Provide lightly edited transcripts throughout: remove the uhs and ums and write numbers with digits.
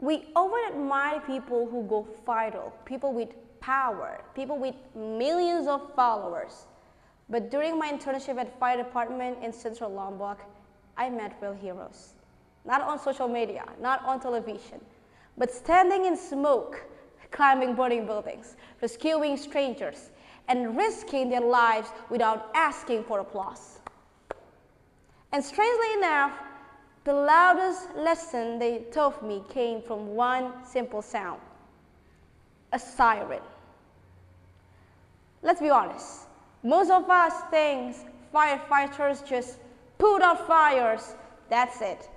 We often admire people who go viral, people with power, people with millions of followers. But during my internship at fire department in Central Lombok, I met real heroes. Not on social media, not on television, but standing in smoke, climbing burning buildings, rescuing strangers, and risking their lives without asking for applause. And strangely enough, the loudest lesson they taught me came from one simple sound: a siren. Let's be honest, most of us think firefighters just put out fires, that's it.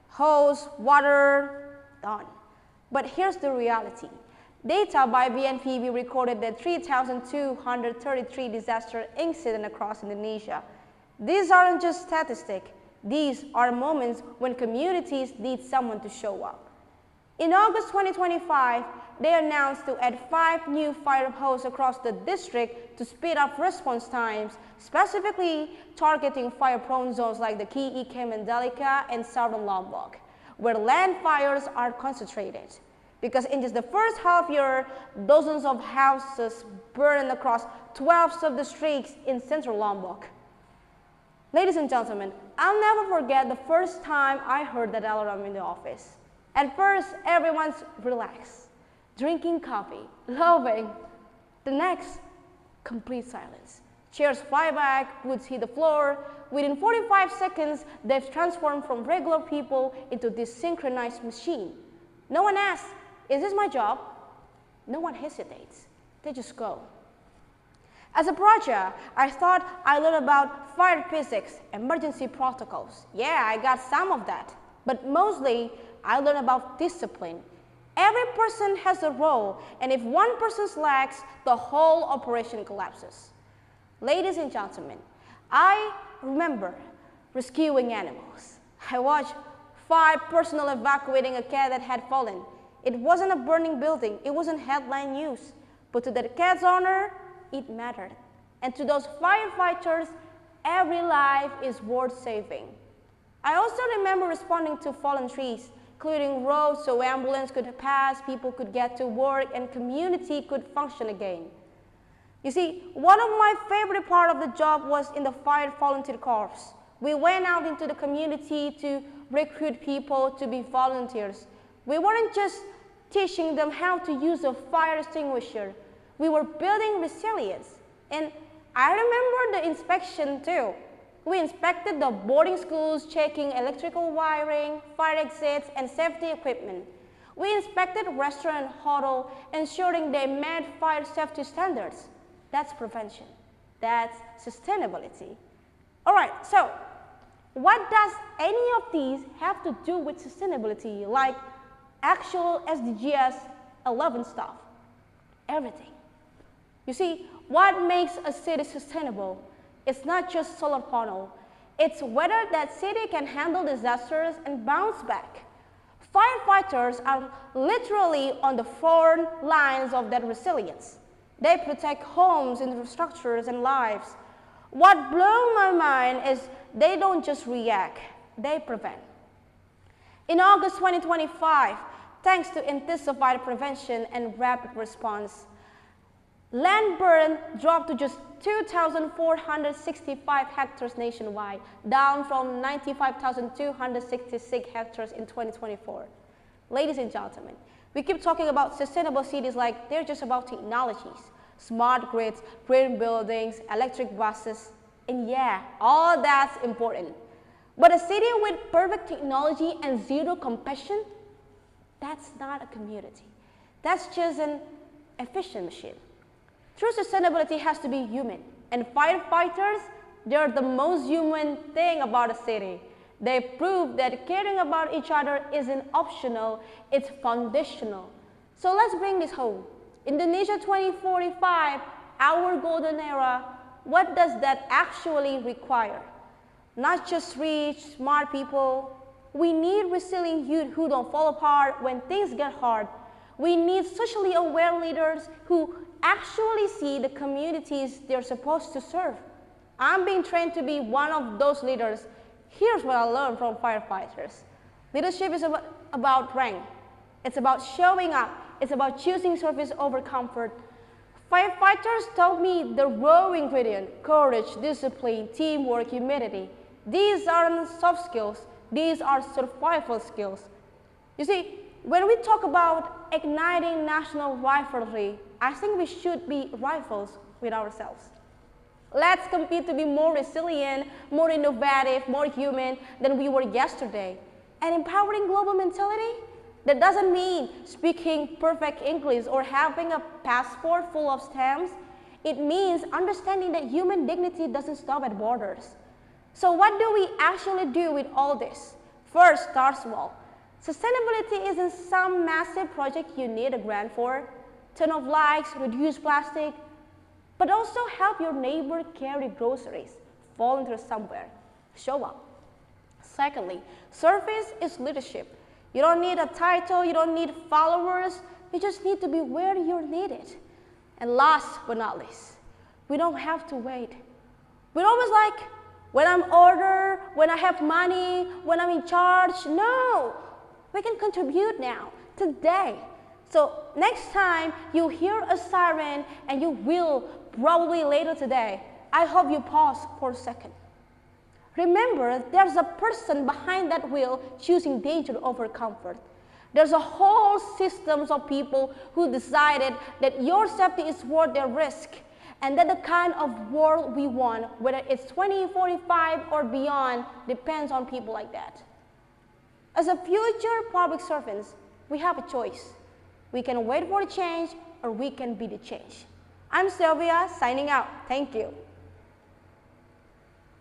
Hose, water, done. But here's the reality. Data by BNPB recorded that 3,233 disaster incidents across Indonesia. These aren't just statistics. These are moments when communities need someone to show up. In August 2025, they announced to add 5 new fire posts across the district to speed up response times, specifically targeting fire-prone zones like the Key, Mandalika, and Southern Lombok, where land fires are concentrated. Because in just the first half year, dozens of houses burned across 12 sub-districts in Central Lombok. Ladies and gentlemen, I'll never forget the first time I heard that alarm in the office. At first, everyone's relaxed, drinking coffee, laughing. The next, complete silence. Chairs fly back, boots hit the floor. Within 45 seconds, they've transformed from regular people into this synchronized machine. No one asks, is this my job? No one hesitates. They just go. As a project, I thought I learned about fire physics, emergency protocols. Yeah, I got some of that. But mostly, I learned about discipline. Every person has a role, and if one person slacks, the whole operation collapses. Ladies and gentlemen, I remember rescuing animals. I watched 5 personnel evacuating a cat that had fallen. It wasn't a burning building, it wasn't headline news. But to the cat's owner, it mattered. And to those firefighters, every life is worth saving. I also remember responding to fallen trees, clearing roads so ambulance could pass, people could get to work, and community could function again. You see, one of my favorite part of the job was in the fire volunteer corps. We went out into the community to recruit people to be volunteers. We weren't just teaching them how to use a fire extinguisher. We were building resilience. And I remember the inspection too. We inspected the boarding schools, checking electrical wiring, fire exits, and safety equipment. We inspected restaurant and hotel, ensuring they met fire safety standards. That's prevention. That's sustainability. All right, so what does any of these have to do with sustainability, like actual SDGs 11 stuff? Everything. You see, what makes a city sustainable? It's not just solar panel. It's whether that city can handle disasters and bounce back. Firefighters are literally on the front lines of that resilience. They protect homes, infrastructures, and lives. What blew my mind is they don't just react, they prevent. In August 2025, thanks to intensified prevention and rapid response, land burn dropped to just 2,465 hectares nationwide, down from 95,266 hectares in 2024. Ladies and gentlemen, we keep talking about sustainable cities like they're just about technologies, smart grids, green buildings, electric buses, and yeah, all that's important. But a city with perfect technology and zero compassion, that's not a community. That's just an efficient machine. True sustainability has to be human, and firefighters, they're the most human thing about a city. They prove that caring about each other isn't optional, it's foundational. So let's bring this home. Indonesia 2045, our golden era, what does that actually require? Not just rich, smart people. We need resilient youth who don't fall apart when things get hard. We need socially aware leaders who actually see the communities they're supposed to serve. I'm being trained to be one of those leaders. Here's what I learned from firefighters. Leadership is about rank. It's about showing up. It's about choosing service over comfort. Firefighters taught me the raw ingredient: courage, discipline, teamwork, humility. These aren't soft skills. These are survival skills. You see, when we talk about igniting national rivalry, I think we should be rivals with ourselves. Let's compete to be more resilient, more innovative, more human than we were yesterday. And empowering global mentality? That doesn't mean speaking perfect English or having a passport full of stamps. It means understanding that human dignity doesn't stop at borders. So what do we actually do with all this? First, start small. Sustainability isn't some massive project you need a grant for. Turn off lights, reduce plastic, but also help your neighbor carry groceries. Volunteer somewhere. Show up. Secondly, service is leadership. You don't need a title, you don't need followers, you just need to be where you're needed. And last but not least, we don't have to wait. We're always like, when I'm ordered, when I have money, when I'm in charge. No, we can contribute now, today. So next time you hear a siren, and you will probably later today, I hope you pause for a second. Remember, there's a person behind that wheel choosing danger over comfort. There's a whole system of people who decided that your safety is worth their risk, and that the kind of world we want, whether it's 2045 or beyond, depends on people like that. As a future public servants, we have a choice. We can wait for the change, or we can be the change. I'm Sylvia, signing out. Thank you.